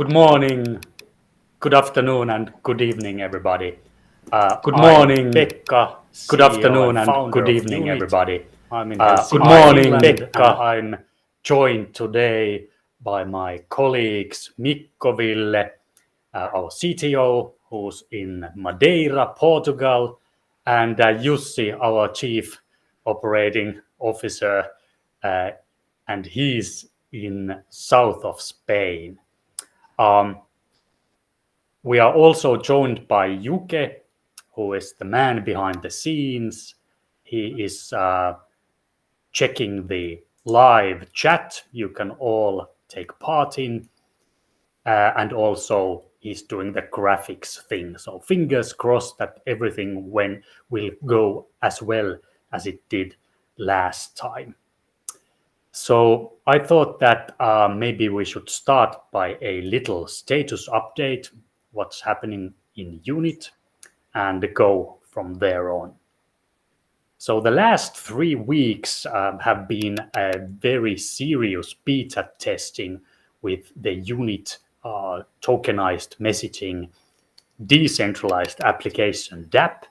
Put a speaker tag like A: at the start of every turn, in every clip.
A: Good morning, good afternoon, and good evening, everybody. Good
B: I'm
A: morning,
B: Pekka,
A: good
B: CEO
A: afternoon,
B: and
A: and
B: founder
A: good
B: of
A: evening,
B: UNITT.
A: everybody.
B: I'm in
A: Good
B: Helsinki,
A: morning,
B: Finland,
A: Pekka. I'm joined today by my colleagues Mikko Ville, our CTO, who's in Madeira, Portugal, and Jussi, our Chief Operating Officer, and he's in south of Spain. We are also joined by Yuke, who is the man behind the scenes. He is checking the live chat you can all take part in, and also he's doing the graphics thing. So fingers crossed that everything will go as well as it did last time. So I thought that maybe we should start by a little status update, what's happening in UNITT, and go from there on. So the last 3 weeks have been a very serious beta testing with the UNITT tokenized messaging decentralized application dApp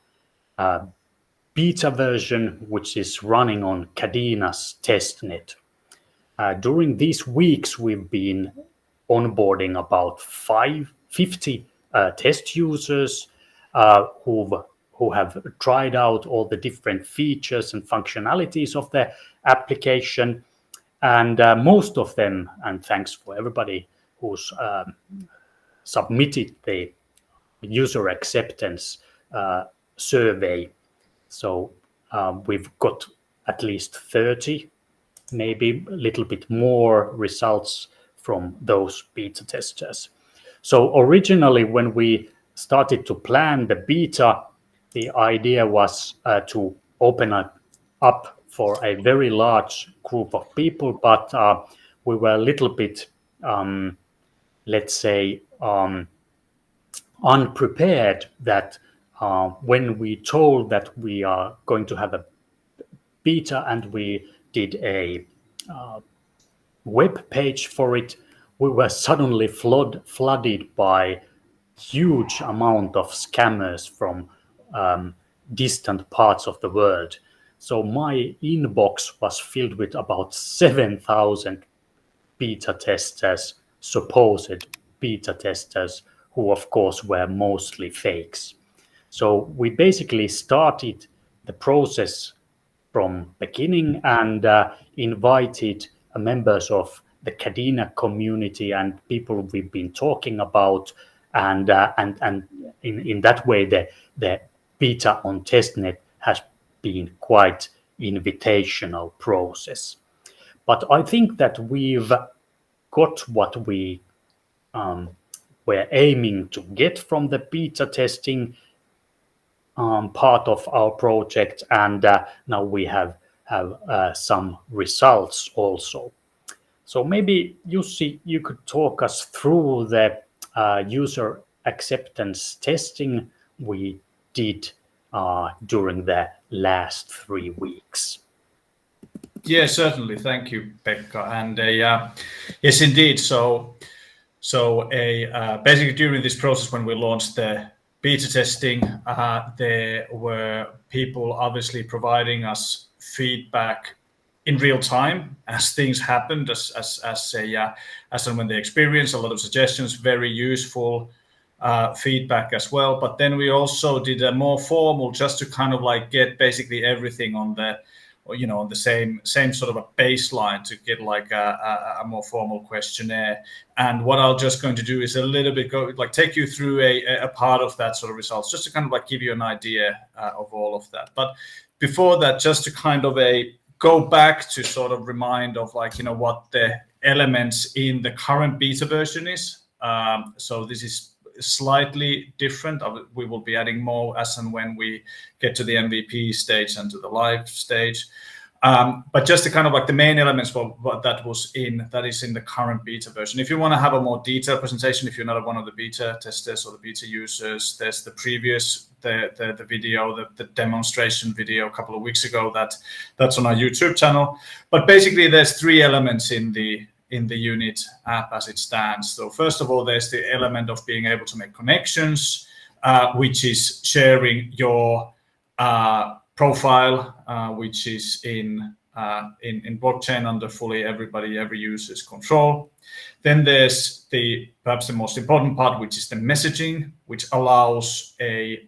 A: beta version, which is running on Cadena's testnet. During these weeks, we've been onboarding about 50 test users who have tried out all the different features and functionalities of the application. And most of them, and thanks for everybody who's submitted the user acceptance survey. So we've got at least 30, maybe a little bit more results from those beta testers. So originally, when we started to plan the beta, the idea was to open it up for a very large group of people, but we were a little bit, let's say, unprepared that when we told that we are going to have a beta and we did a web page for it, we were suddenly flooded by huge amount of scammers from distant parts of the world. So my inbox was filled with about 7,000 beta testers, supposed beta testers, who of course were mostly fakes. So we basically started the process from beginning and invited members of the Cadena community and people we've been talking about, and in that way the beta on testnet has been quite invitational process. But I think that we've got what we were aiming to get from the beta testing part of our project, and now we have some results also. So maybe Jussi, you could talk us through the user acceptance testing we did during the last 3 weeks.
B: Yeah, certainly. Thank you, Pekka. And yes, indeed. So basically during this process, when we launched the beta testing, there were people obviously providing us feedback in real time as things happened, as and when they experienced, a lot of suggestions, very useful feedback as well. But then we also did a more formal, just to kind of like get basically everything on the on the same sort of a baseline, to get like a more formal questionnaire. And what I'll just going to do is a little bit take you through a part of that sort of results, just to kind of like give you an idea of all of that. But before that, just to kind of go back to sort of remind of what the elements in the current beta version is. So this is slightly different. We will be adding more as and when we get to the MVP stage and to the live stage. But just to kind of like the main elements for what that is in the current beta version. If you want to have a more detailed presentation, if you're not one of the beta testers or the beta users, there's the previous the video, the demonstration video a couple of weeks ago that's on our YouTube channel. But basically there's 3 elements in the in the UNITT app as it stands. So first of all, there's the element of being able to make connections, which is sharing your profile, which is in blockchain under fully every user's control. Then there's perhaps the most important part, which is the messaging, which allows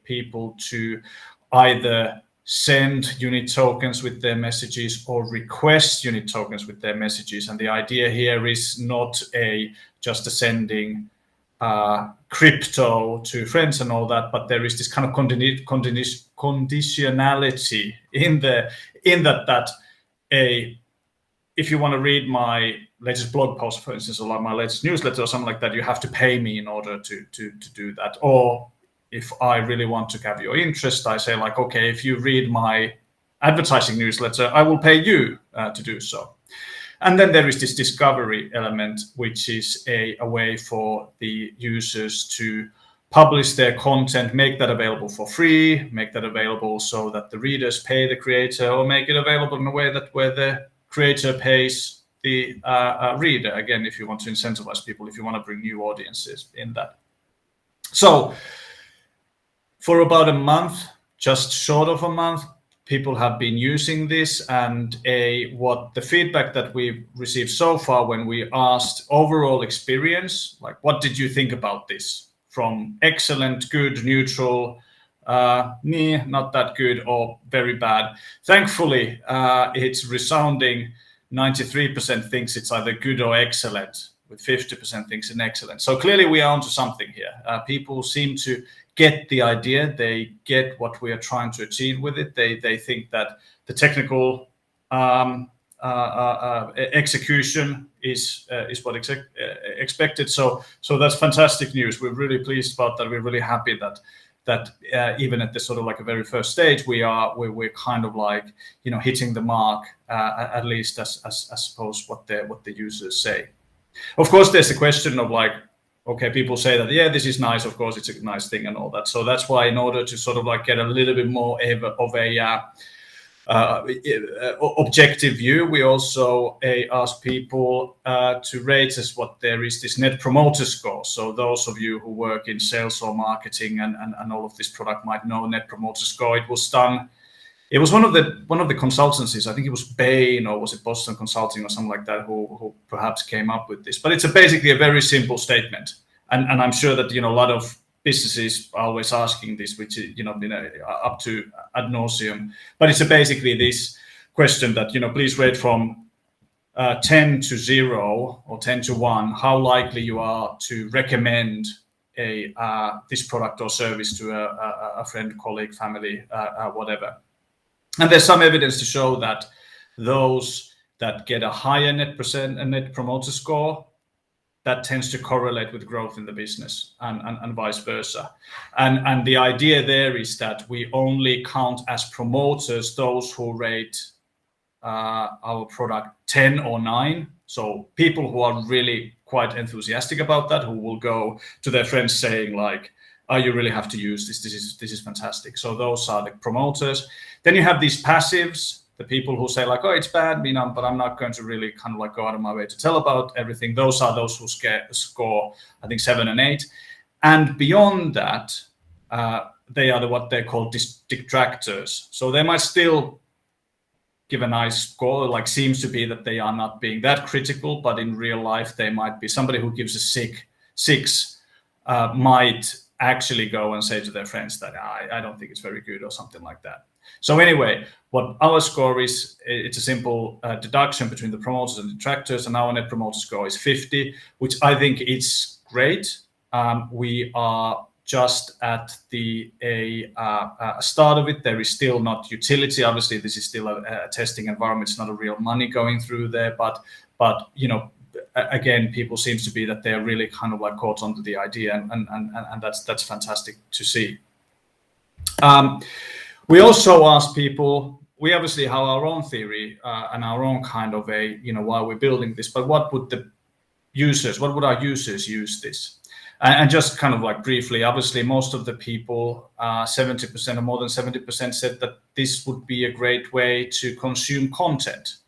B: people to either send UNITT tokens with their messages or request UNITT tokens with their messages. And the idea here is not just sending crypto to friends and all that, but there is this kind of conditionality in that if you want to read my latest blog post, for instance, or like my latest newsletter or something like that, you have to pay me in order to do that. Or if I really want to have your interest, I say like, okay, if you read my advertising newsletter, I will pay you to do so. And then there is this discovery element, which is a way for the users to publish their content, make that available for free, make that available so that the readers pay the creator, or make it available in a way that where the creator pays the reader. Again, if you want to incentivize people, if you want to bring new audiences in that. So for about a month, just short of a month, people have been using this, and what the feedback that we've received so far when we asked overall experience, like what did you think about this? From excellent, good, neutral, not that good, or very bad. Thankfully, it's resounding 93% thinks it's either good or excellent, with 50% thinks it's excellent. So clearly we are onto something here. People seem to get the idea. They get what we are trying to achieve with it. They think that the technical execution is what expected. So that's fantastic news. We're really pleased about that. We're really happy that even at this sort of like a very first stage, we're kind of like, you know, hitting the mark, at least as suppose what the users say. Of course, there's the question of like, okay, people say that, yeah, this is nice. Of course, it's a nice thing and all that. So that's why, in order to sort of like get a little bit more of a objective view, we also ask people to rate us what there is this net promoter score. So those of you who work in sales or marketing and all of this product might know net promoter score. It was done. It was one of the consultancies. I think it was Bain, or was it Boston Consulting or something like that, who perhaps came up with this. But it's basically a very simple statement, and I'm sure that, you know, a lot of businesses are always asking this, which is, you know, up to ad nauseum. But it's basically this question that, you know, please rate from 10 to 0 or 10 to 1 how likely you are to recommend this product or service to a friend, colleague, family, whatever. And there's some evidence to show that those that get a higher net promoter score, that tends to correlate with growth in the business, and vice versa. And the idea there is that we only count as promoters those who rate our product 10 or 9. So people who are really quite enthusiastic about that, who will go to their friends saying like, oh, you really have to use this. This is fantastic. So those are the promoters. Then you have these passives, the people who say like, oh, it's bad, you know, but I'm not going to really kind of like go out of my way to tell about everything. Those are those who score, I think, 7 and 8. And beyond that, they are what they call detractors. So they might still give a nice score, like seems to be that they are not being that critical, but in real life, they might be somebody who gives a 6 might actually go and say to their friends that I don't think it's very good or something like that. So anyway, what our score is, it's a simple deduction between the promoters and detractors, and our net promoter score is 50, which I think is great. We are just at the start of it. There is still not utility. Obviously, this is still a testing environment. It's not a real money going through there, but you know, again, people seems to be that they're really kind of like caught onto the idea, and that's fantastic to see. We also ask people, we obviously have our own theory and our own kind of why we're building this, but what would our users use this? And just kind of like briefly, obviously, most of the people, 70% or more than 70% said that this would be a great way to consume content.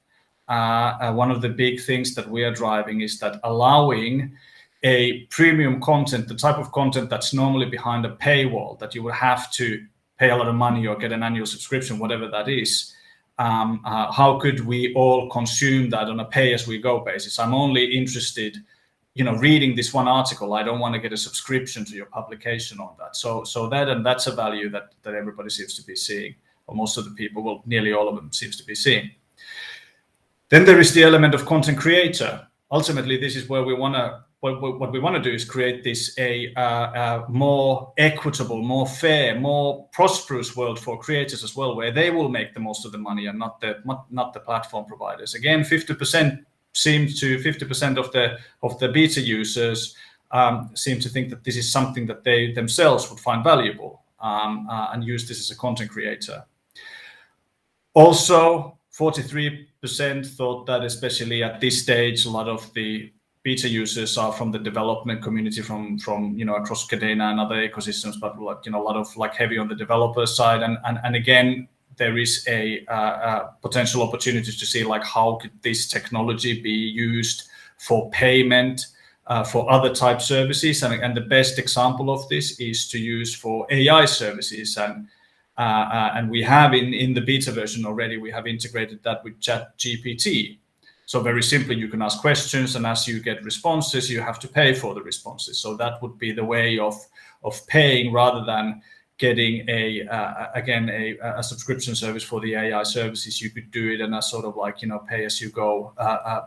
B: one of the big things that we are driving is that allowing a premium content, the type of content that's normally behind a paywall, that you would have to pay a lot of money or get an annual subscription, whatever that is. How could we all consume that on a pay-as-we-go basis? I'm only interested, reading this one article. I don't want to get a subscription to your publication on that. So that's a value that everybody seems to be seeing, or most of the people, well, nearly all of them seems to be seeing. Then there is the element of content creator. Ultimately, this is where we want to. What we want to do is create this a more equitable, more fair, more prosperous world for creators as well, where they will make the most of the money and not the platform providers. Again, 50% of the beta users seem to think that this is something that they themselves would find valuable and use this as a content creator. Also, 43% thought that, especially at this stage, a lot of the beta users are from the development community, from across Cadena and other ecosystems, but a lot of heavy on the developer side. And again, there is a potential opportunity to see how could this technology be used for payment, for other type services, and the best example of this is to use for AI services, and we have in the beta version already, we have integrated that with ChatGPT. So very simply, you can ask questions, and as you get responses, you have to pay for the responses. So that would be the way of paying, rather than getting a subscription service for the AI services. You could do it in a sort of pay as you go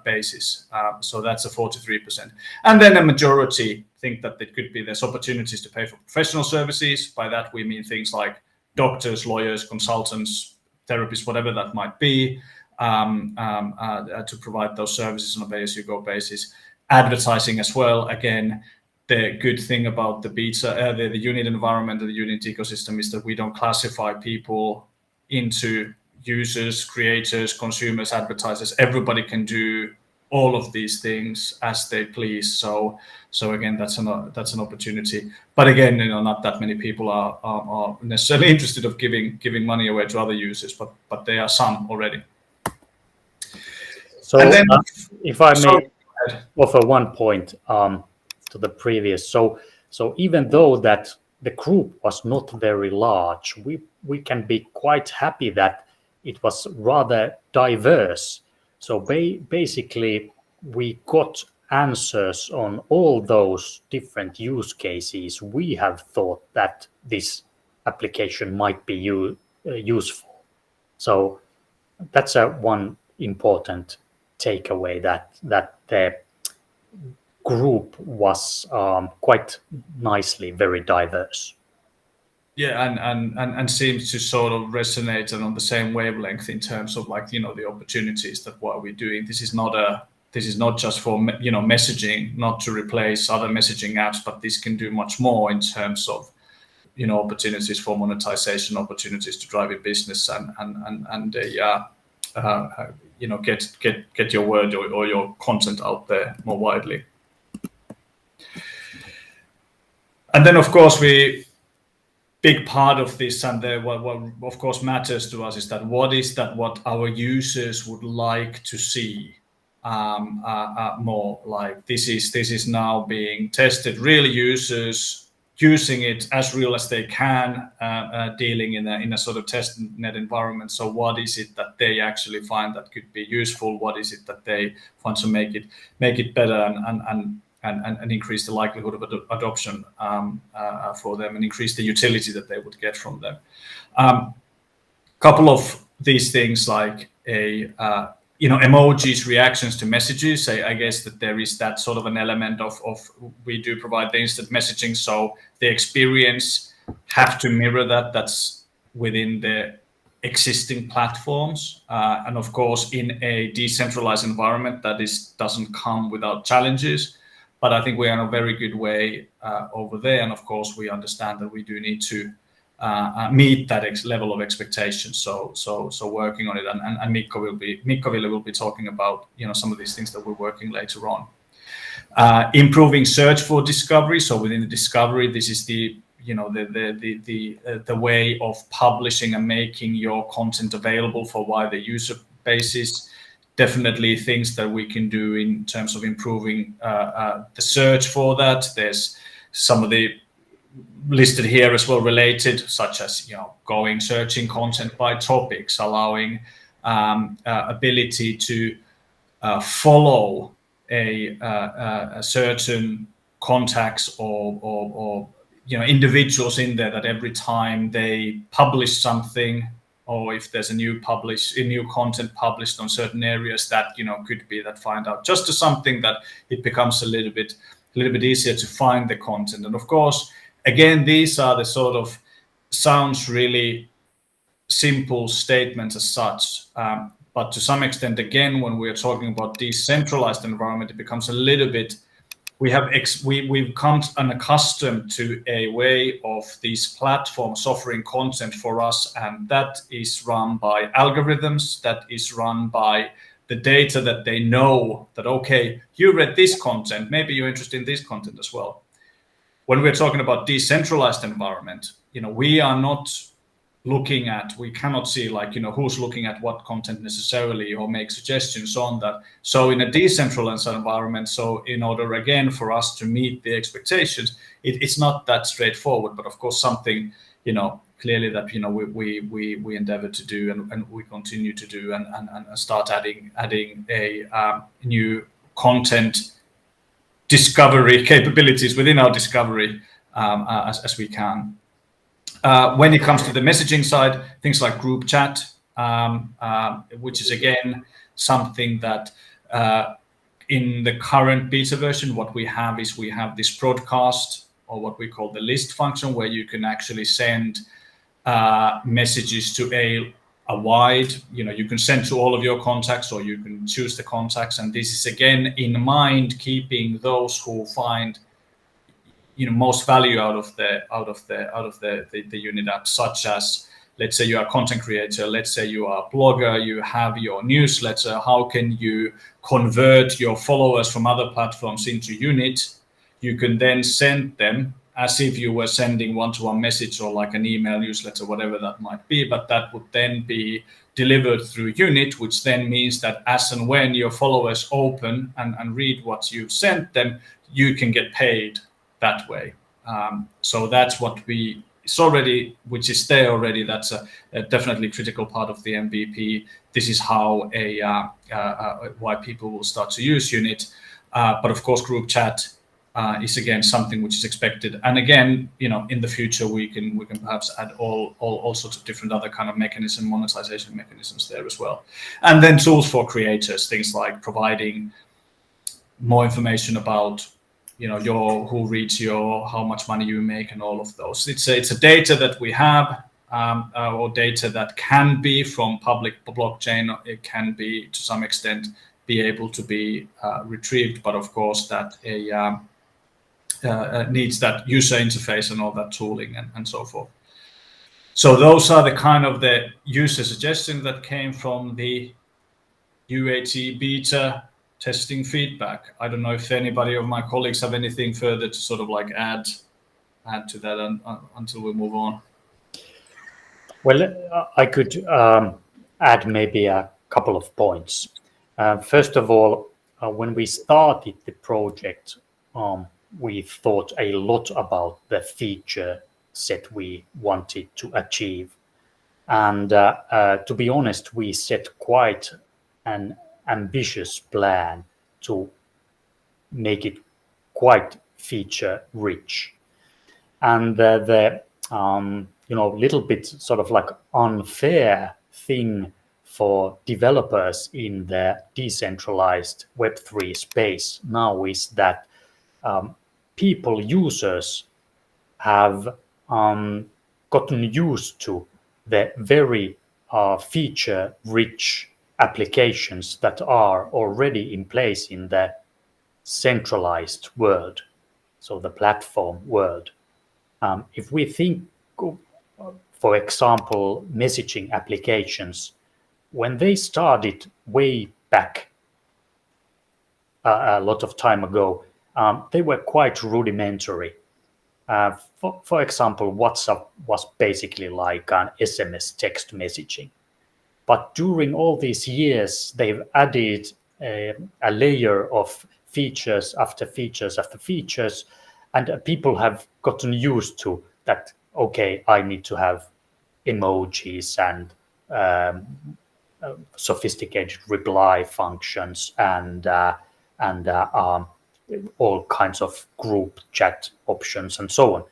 B: basis. So that's a 43%, and then a majority think that there's opportunities to pay for professional services. By that we mean things like doctors, lawyers, consultants, therapists, whatever that might be. To provide those services on a pay-as-you-go basis. Advertising as well. Again, the good thing about the beta, the UNITT environment and the UNITT ecosystem is that we don't classify people into users, creators, consumers, advertisers. Everybody can do all of these things as they please. So again, that's an opportunity. But again, not that many people are necessarily interested of giving money away to other users, but there are some already.
A: So if I may offer one point to the previous, so even though that the group was not very large, we can be quite happy that it was rather diverse. So basically, we got answers on all those different use cases we have thought that this application might be useful. So that's one important takeaway, that the group was quite nicely very diverse.
B: Yeah, and seems to sort of resonate and on the same wavelength in terms of the opportunities that what we're doing. This is not just for messaging, not to replace other messaging apps, but this can do much more in terms of opportunities for monetization, opportunities to drive a business, and get your word or your content out there more widely. And then of course big part of this, and what of course matters to us, is that what our users would like to see more. Like this is now being tested, real users using it as real as they can, dealing in a sort of test net environment. So what is it that they actually find that could be useful? What is it that they want to make it better and increase the likelihood of adoption for them, and increase the utility that they would get from them. Couple of these things, like emojis, reactions to messages. I guess that there is that sort of an element of we do provide the instant messaging, so the experience have to mirror that's within the existing platforms, and of course in a decentralized environment that doesn't come without challenges. But I think we are in a very good way over there, and of course we understand that we do need to meet that level of expectation. So working on it, and Mikko Ville will be talking about some of these things that we're working later on. Improving search for discovery. So within the discovery, this is the way of publishing and making your content available for wider user bases. definitely things that we can do in terms of improving the search for that. There's some of the listed here as well related, such as searching content by topics, allowing ability to follow a certain contacts or individuals in there, that every time they publish something, or if there's a new content published on certain areas, that could be that find out just to something that it becomes a little bit easier to find the content. And of course, again, these are the sort of sounds really simple statements as such, but to some extent, again, when we're talking about decentralized environment, it becomes a little bit, we've come unaccustomed to a way of these platforms offering content for us, and that is run by algorithms, that is run by the data that they know that, okay, you read this content, maybe you're interested in this content as well. When we're talking about decentralized environment, we are not looking at, we cannot see who's looking at what content necessarily, or make suggestions on that. So in a decentralized environment, so in order again for us to meet the expectations, it's not that straightforward, but of course something clearly that we endeavor to do, and we continue to do, and start adding a new content discovery capabilities within our discovery as we can. When it comes to the messaging side, things like group chat, which is again something that in the current beta version, what we have is we have this broadcast, or what we call the list function, where you can actually send messages to a wide, you can send to all of your contacts, or you can choose the contacts. And this is again in mind keeping those who find most value out of the UNITT app, such as, let's say you are a content creator, let's say you are a blogger, you have your newsletter. How can you convert your followers from other platforms into UNITT? You can then send them as if you were sending one-to-one message, or like an email, newsletter, whatever that might be, but that would then be delivered through UNITT, which then means that as and when your followers open and read what you've sent them, you can get paid that way. So that's what which is there already. That's a definitely critical part of the MVP. This is how why people will start to use UNITT. But of course, group chat is again something which is expected. And again, in the future, we can perhaps add all sorts of different other kind of monetization mechanisms there as well. And then tools for creators, things like providing more information about who reads how much money you make, and all of those. It's a data that we have, or data that can be from public blockchain. It can be to some extent be able to be retrieved, but of course that needs that user interface and all that tooling and so forth. So those are the kind of the user suggestions that came from the UAT beta testing feedback. I don't know if anybody of my colleagues have anything further to sort of add to that until we move on.
A: Well, I could add maybe a couple of points. First of all, when we started the project, we thought a lot about the feature set we wanted to achieve. And to be honest, we set quite an ambitious plan to make it quite feature rich. And the little bit sort of unfair thing for developers in the decentralized Web3 space now is that users have gotten used to the very feature-rich applications that are already in place in the centralized world, so the platform world. If we think, for example, messaging applications, when they started way back a lot of time ago, they were quite rudimentary. For example, WhatsApp was basically like an SMS text messaging. But during all these years, they've added a layer of features after features after features, and people have gotten used to that. Okay, I need to have emojis and sophisticated reply functions and all kinds of group chat options and so on.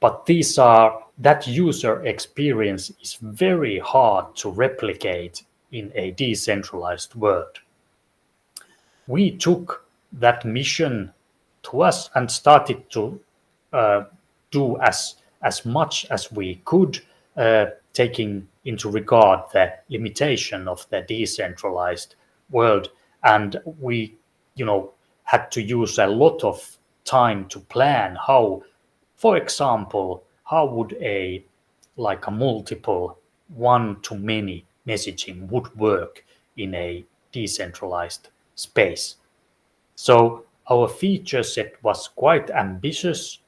A: But that user experience is very hard to replicate in a decentralized world. We took that mission to us and started to do as much as we could, taking into regard the limitation of the decentralized world. And we, had to use a lot of time to plan how, for example, how would a multiple one-to-many messaging would work in a decentralized space. So our feature set was quite ambitious,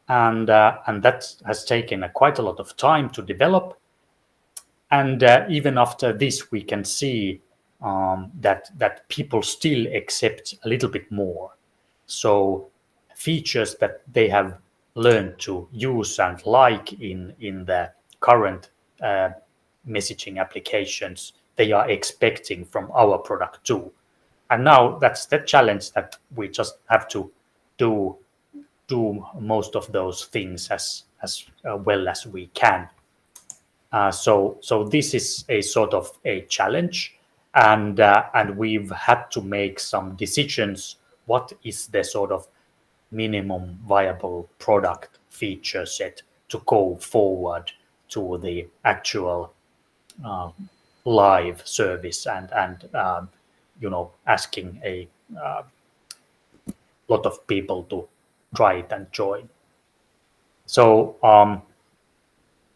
A: and that has taken quite a lot of time to develop. And even after this, we can see that people still accept a little bit more. So features that they have learned to use and like in the current messaging applications, they are expecting from our product too. And now that's the challenge, that we just have to do most of those things as well as we can. So this is a sort of a challenge, and we've had to make some decisions. What is the sort of minimum viable product feature set to go forward to the actual live service, and asking a lot of people to try it and join. So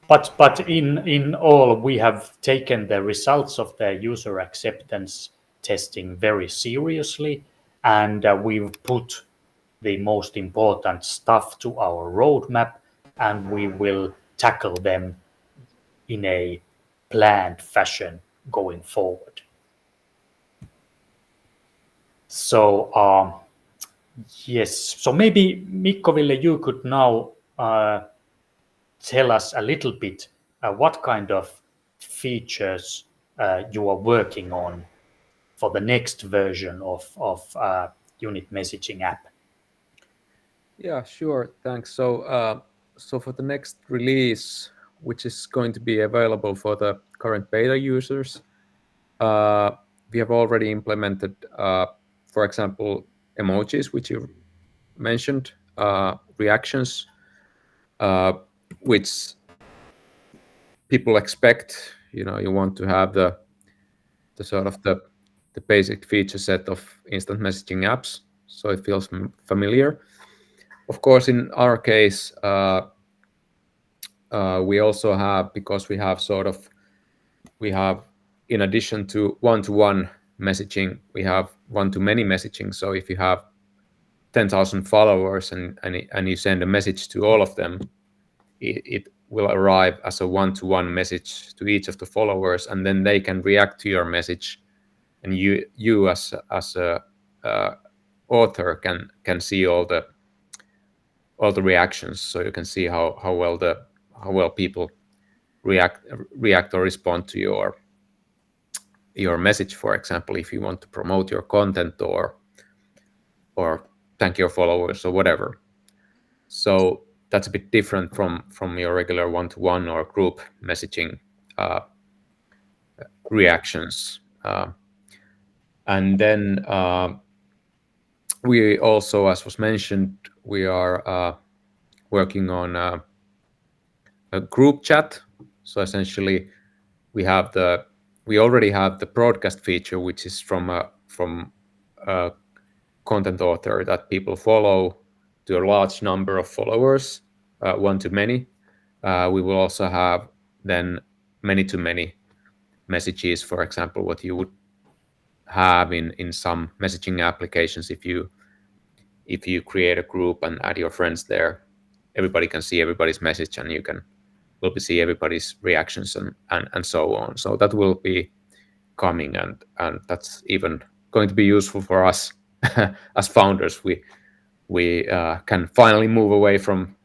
A: but in all, we have taken the results of the user acceptance testing very seriously, and we've put the most important stuff to our roadmap, and we will tackle them in a planned fashion going forward. So yes, so maybe Mikko-Ville, you could now tell us a little bit what kind of features you are working on for the next version of UNITT messaging app.
C: Yeah, sure. Thanks. So for the next release, which is going to be available for the current beta users, we have already implemented, for example, emojis, which you mentioned, reactions, which people expect. You want to have the sort of the basic feature set of instant messaging apps, so it feels familiar. Of course, in our case, we also have, because we have, in addition to one-to-one messaging, we have one-to-many messaging. So if you have 10,000 followers and you send a message to all of them, it will arrive as a one-to-one message to each of the followers, and then they can react to your message, and you as a author can see all the reactions, so you can see how well people react or respond to your message. For example, if you want to promote your content or thank your followers or whatever. So that's a bit different from your regular one-to-one or group messaging reactions. And then we also, as was mentioned, we are working on a group chat. So essentially, we already have the broadcast feature, which is from a content author that people follow to a large number of followers, one-to-many. We will also have then many-to-many messages, for example, what you would have in some messaging applications. If you create a group and add your friends there, everybody can see everybody's message, and you can will see everybody's reactions and so on. So that will be coming, and that's even going to be useful for us as founders. We can finally move away from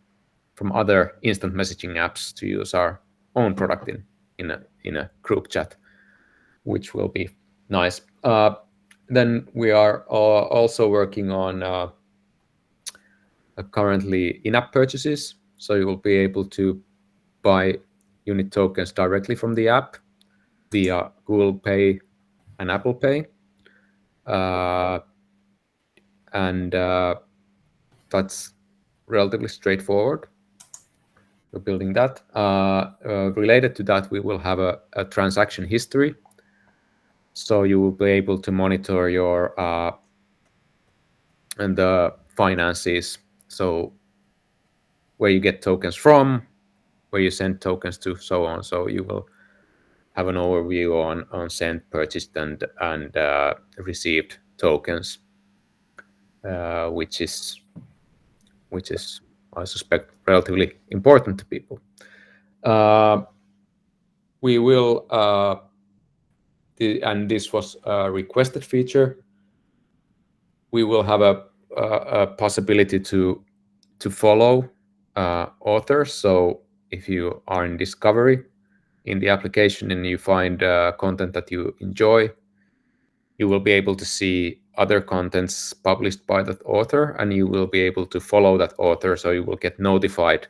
C: other instant messaging apps to use our own product in a group chat, which will be nice. Then we are also working on currently in-app purchases, so you will be able to buy UNITT tokens directly from the app via Google Pay and Apple Pay, and that's relatively straightforward. We're building that. Related to that, we will have a transaction history, so you will be able to monitor your and the finances, so where you get tokens from, where you send tokens to, so on. So you will have an overview on sent, purchased, and received tokens, which is I suspect relatively important to people. We will, and this was a requested feature, we will have a possibility to follow authors. So if you are in discovery in the application and you find content that you enjoy, you will be able to see other contents published by that author, and you will be able to follow that author, so you will get notified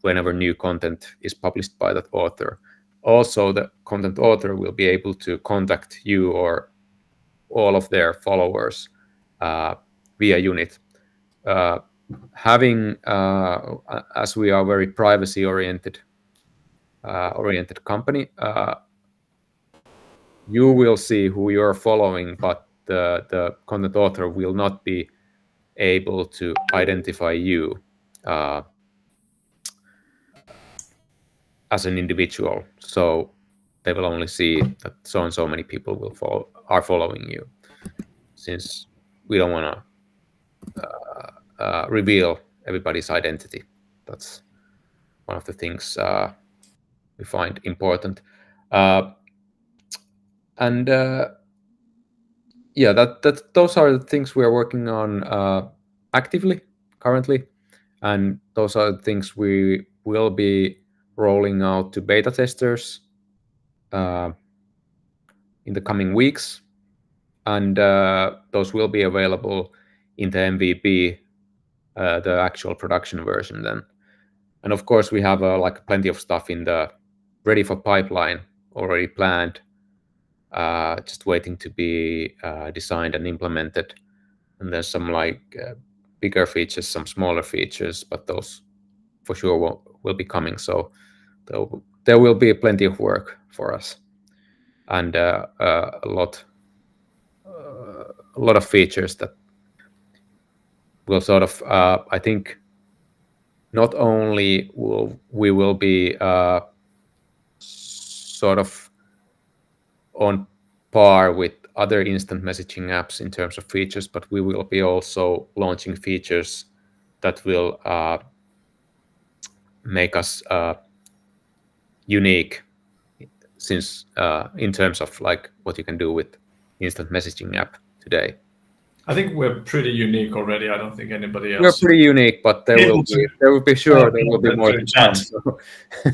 C: whenever new content is published by that author. Also, the content author will be able to contact you or all of their followers via UNITT. Having, as we are a very privacy oriented company, you will see who you're following, but the content author will not be able to identify you as an individual. So they will only see that so and so many people are following you, since we don't want to reveal everybody's identity. That's one of the things we find important. And yeah, those are the things we are working on actively currently, and those are the things we will be rolling out to beta testers in the coming weeks, and those will be available in the MVP, the actual production version then. And of course, we have like plenty of stuff in the ready for pipeline already planned, just waiting to be designed and implemented. And there's some like bigger features, some smaller features, but those for sure will be coming. So there will be plenty of work for us, and a lot of features that will sort of, I think, not only we will be sort of on par with other instant messaging apps in terms of features, but we will be also launching features that will make us unique, since in terms of like what you can do with instant messaging app today.
B: I think we're pretty unique already. I don't think anybody else.
C: We're pretty unique, but there will be more to come. So,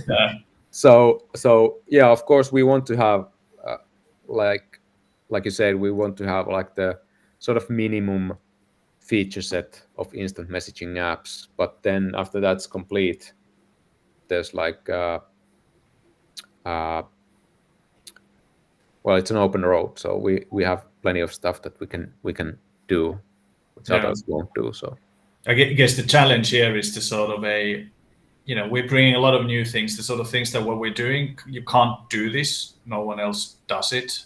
B: yeah.
C: so yeah, of course, we want to have like you said, we want to have like the sort of minimum feature set of instant messaging apps. But then after that's complete, there's like well, it's an open road. So we have plenty of stuff that we can do, which others won't do. So
B: I guess the challenge here is to sort of we're bringing a lot of new things, the sort of things that what we're doing, you can't do this. No one else does it.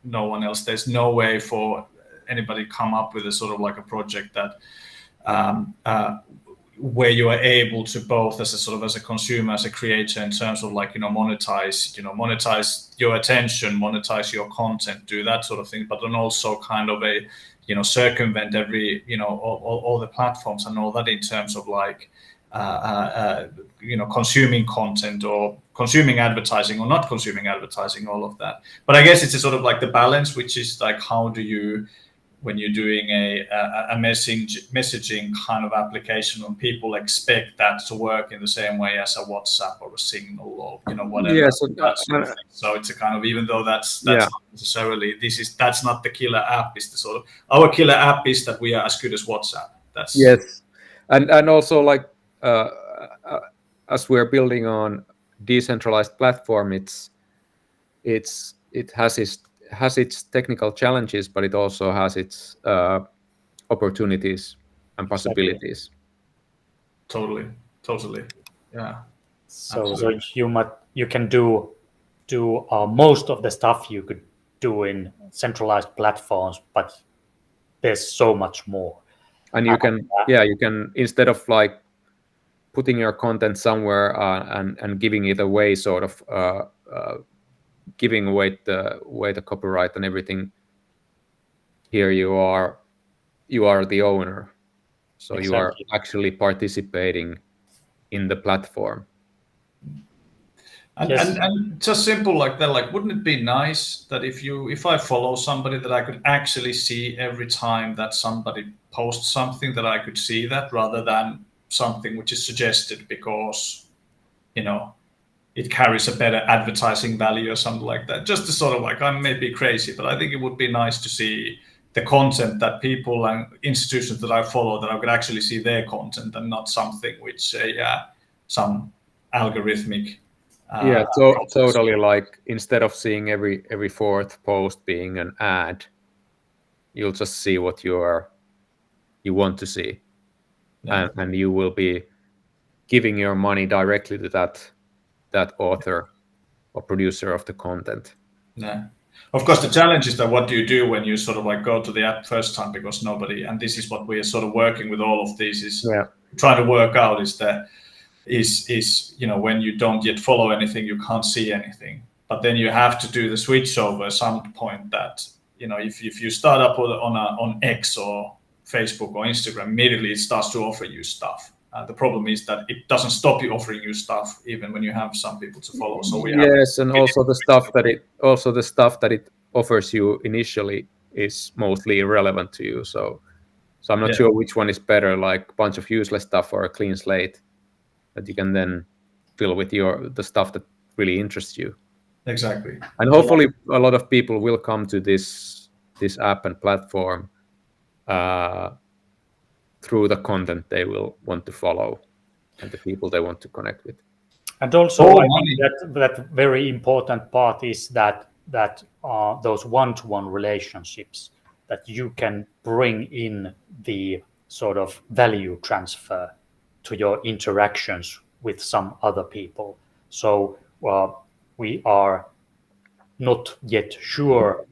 B: No one else. There's no way for anybody to come up with a sort of like a project that where you are able to both as a consumer, as a creator, in terms of like, monetize your attention, monetize your content, do that sort of thing, but then also kind of circumvent every, all the platforms and all that in terms of like consuming content or consuming advertising or not consuming advertising, all of that. But I guess it's a sort of like the balance, which is like, how do you, when you're doing a messaging kind of application, when people expect that to work in the same way as a WhatsApp or a Signal or whatever.
C: Yeah, so,
B: that sort of thing. So it's a kind of, even though that's
C: Yeah.
B: not necessarily that's not the killer app. Is the sort of, our killer app is that we are as good as WhatsApp. That's
C: Yes, and also like as we're building on decentralized platform, it has its technical challenges, but it also has its opportunities and possibilities.
B: Totally. Yeah.
A: So
B: Absolutely.
A: you can do most of the stuff you could do in centralized platforms, but there's so much more.
C: And you can instead of like putting your content somewhere and giving it away, sort of giving away the copyright and everything. Here you are the owner, so you are
A: Exactly.
C: actually participating in the platform.
B: And,
A: Yes.
B: and just simple like that, like, wouldn't it be nice that if I follow somebody, that I could actually see every time that somebody posts something, that I could see that, rather than something which is suggested because it carries a better advertising value or something like that. Just to sort of like, I may be crazy, but I think it would be nice to see the content that people and institutions that I follow, that I could actually see their content and not something which some algorithmic
C: Yeah,
B: process.
C: totally. Like, instead of seeing every fourth post being an ad, you'll just see what you want to see, and you will be giving your money directly to that author or producer of the content.
B: Yeah. Of course, the challenge is that what do you do when you sort of like go to the app first time, because nobody, and this is what we are sort of working with all of these, is trying to work out is when you don't yet follow anything, you can't see anything. But then you have to do the switch over at some point, that if you start up on X or Facebook or Instagram, immediately it starts to offer you stuff. The problem is that it doesn't stop you offering you stuff even when you have some people to follow. So
C: and also the stuff that it offers you initially is mostly irrelevant to you. So I'm not sure which one is better, like a bunch of useless stuff or a clean slate that you can then fill with the stuff that really interests you.
B: Exactly.
C: And hopefully a lot of people will come to this app and platform through the content they will want to follow and the people they want to connect with.
A: And also, I think that very important part is that those one-to-one relationships, that you can bring in the sort of value transfer to your interactions with some other people. So we are not yet sure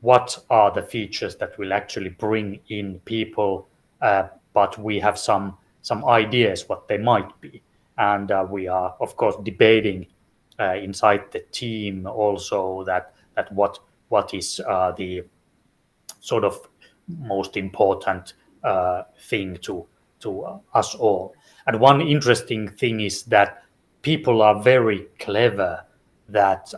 A: what are the features that will actually bring in people, but we have some ideas what they might be, and we are of course debating inside the team also that what is the sort of most important thing to us all. And one interesting thing is that people are very clever, that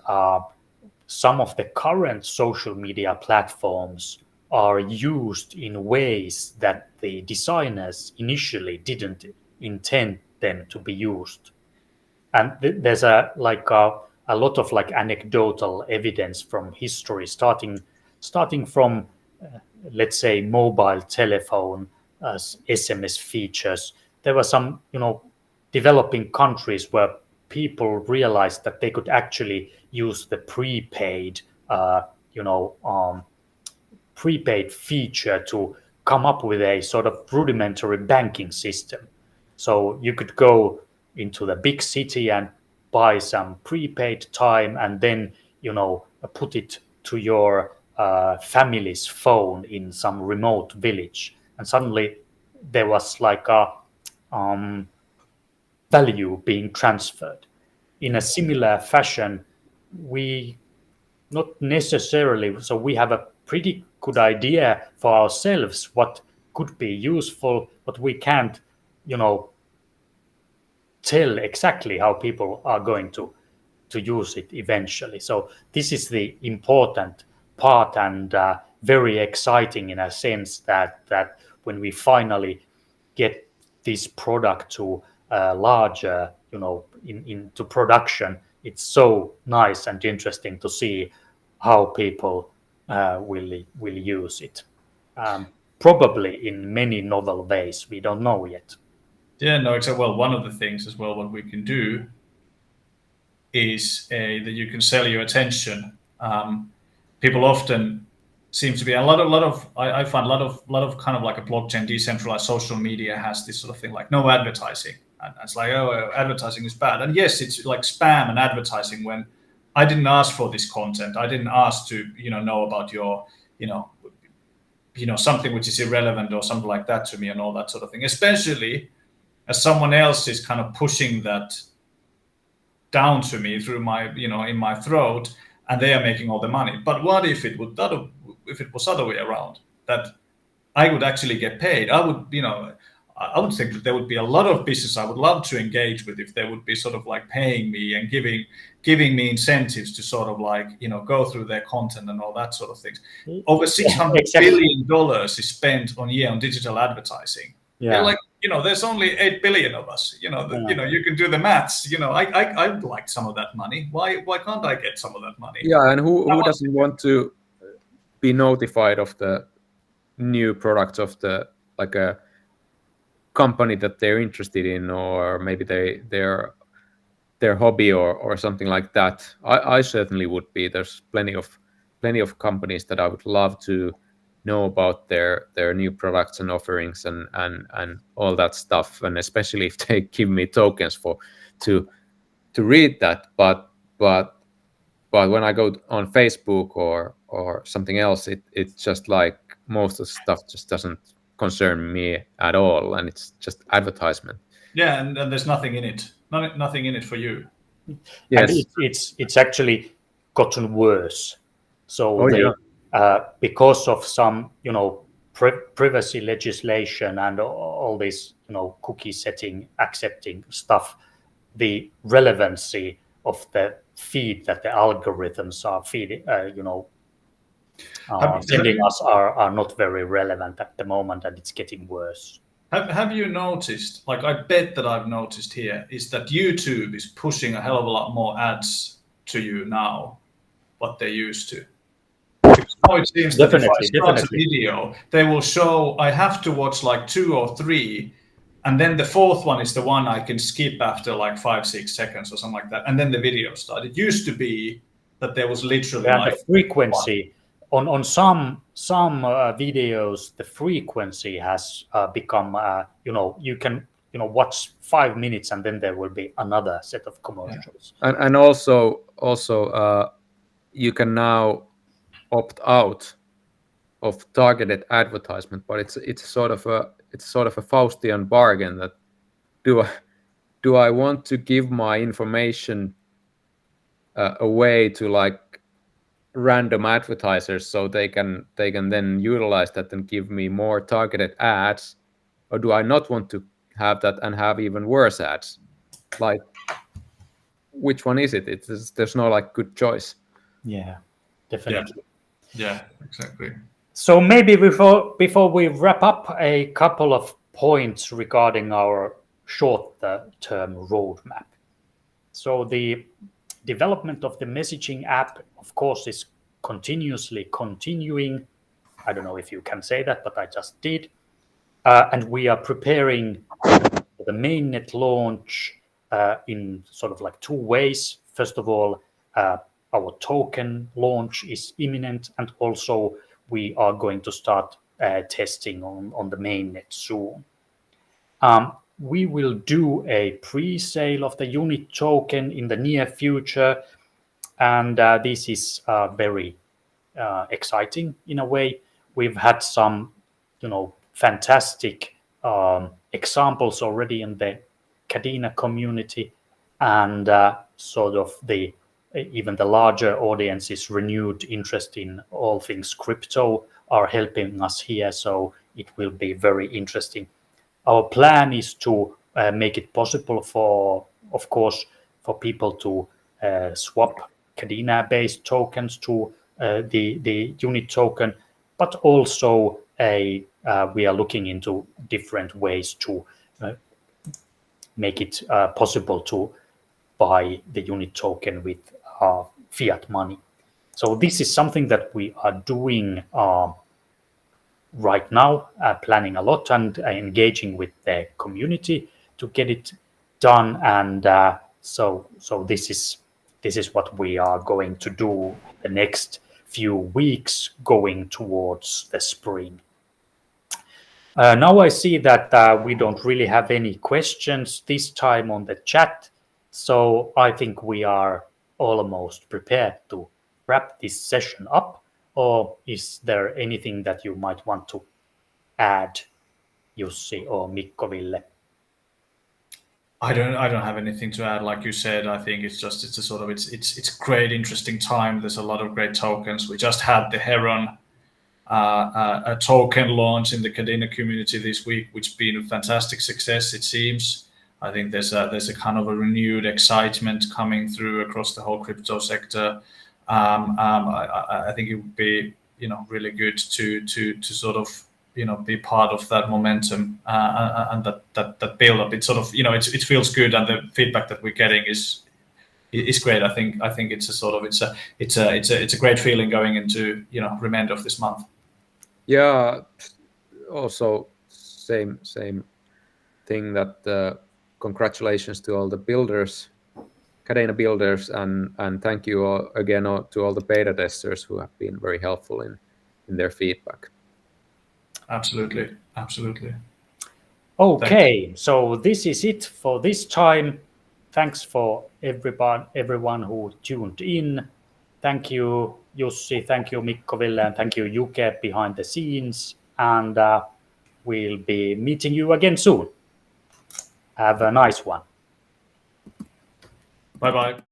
A: some of the current social media platforms are used in ways that the designers initially didn't intend them to be used. And there's a lot of like anecdotal evidence from history, starting from let's say mobile telephone SMS features. There were some developing countries where people realized that they could actually use the prepaid feature to come up with a sort of rudimentary banking system. So you could go into the big city and buy some prepaid time, and then put it to your family's phone in some remote village, and suddenly there was like a value being transferred. In a similar fashion, we not necessarily, so we have a pretty good idea for ourselves what could be useful, but we can't tell exactly how people are going to use it eventually. So this is the important part, and very exciting in a sense that when we finally get this product to larger, into production, it's so nice and interesting to see how people will use it. Probably in many novel ways. We don't know yet.
B: Yeah, no, except well, one of the things as well, what we can do is that you can sell your attention. People often seem to be a lot of I find a lot of kind of like a blockchain decentralized social media has this sort of thing like no advertising, and it's like, oh, advertising is bad, and yes, it's like spam and advertising when I didn't ask for this content. I didn't ask to know about your something which is irrelevant or something like that to me and all that sort of thing, especially as someone else is kind of pushing that down to me through my in my throat, and they are making all the money. But what if it was other way around, that I would actually get paid? I would think that there would be a lot of business I would love to engage with if they would be sort of like paying me and giving me incentives to sort of like go through their content and all that sort of things. Over $600 billion is spent on digital advertising.
A: Yeah.
B: Like there's only 8 billion of us. You can do the maths. I'd like some of that money. Why can't I get some of that money?
C: Yeah, and who doesn't want to be notified of the new products of the like a company that they're interested in, or maybe their hobby or something like that? I certainly would be. There's plenty of companies that I would love to know about their new products and offerings and all that stuff, and especially if they give me tokens to read that. But when I go on Facebook or something else, it's just like most of the stuff just doesn't concern me at all, and it's just advertisement.
B: Yeah, and there's nothing in it. Nothing in it for you.
C: Yes.
A: And it's actually gotten worse. So
C: yeah.
A: Because of some privacy legislation and all this cookie setting accepting stuff, the relevancy of the feed that the algorithms are feeding sending us are not very relevant at the moment, and it's getting worse.
B: Have you noticed, like I bet that I've noticed here, is that YouTube is pushing a hell of a lot more ads to you now what they used to? Because now it seems that if I start a video, they will show I have to watch like 2 or 3, and then the 4th one is the one I can skip after like 5-6 seconds or something like that, and then the video starts. It used to be that there was literally
A: the frequency on some videos. The frequency has become you can watch 5 minutes and then there will be another set of commercials.
C: Yeah. And also you can now opt out of targeted advertisement, but it's sort of a Faustian bargain. That do I want to give my information away to like random advertisers so they can then utilize that and give me more targeted ads, or do I not want to have that and have even worse ads? Like, which one is it? There's no like good choice.
A: Yeah, definitely.
B: Yeah, exactly.
A: So maybe before we wrap up, a couple of points regarding our short-term roadmap. So the development of the messaging app, of course, is continuously continuing. I don't know if you can say that, but I just did. And we are preparing the mainnet launch in sort of like 2 ways. First of all, our token launch is imminent, and also we are going to start testing on the mainnet soon. We will do a pre-sale of the UNITT token in the near future, and this is very exciting in a way. We've had some, fantastic examples already in the Cadena community, and sort of even the larger audience's renewed interest in all things crypto are helping us here. So it will be very interesting our plan is to make it possible for, of course, for people to swap Cadena-based tokens to the UNITT token, but also we are looking into different ways to make it possible to buy the UNITT token with fiat money. So this is something that we are doing right now, planning a lot and engaging with the community to get it done. And so this is what we are going to do the next few weeks going towards the spring. Now I see that we don't really have any questions this time on the chat, so I think we are almost prepared to wrap this session up. Or is there anything that you might want to add, Jussi or Mikko Ville?
B: I don't have anything to add. Like you said, I think it's a sort of it's great, interesting time. There's a lot of great tokens. We just had the Heron a token launch in the Cadena community this week, which has been a fantastic success, it seems. I think there's a kind of a renewed excitement coming through across the whole crypto sector. I think it would be really good to sort of be part of that momentum and that build up. It sort of it feels good, and the feedback that we're getting is great. I think it's a sort of it's a great feeling going into remainder of this month.
C: Yeah, also same thing, that congratulations to all the builders, Cadena builders, and thank you again to all the beta testers who have been very helpful in their feedback.
B: Absolutely.
A: Okay, so this is it for this time. Thanks for everyone who tuned in. Thank you, Jussi. Thank you, Mikko Ville, and thank you, Juke, behind the scenes. And we'll be meeting you again soon. Have a nice one.
B: Bye-bye.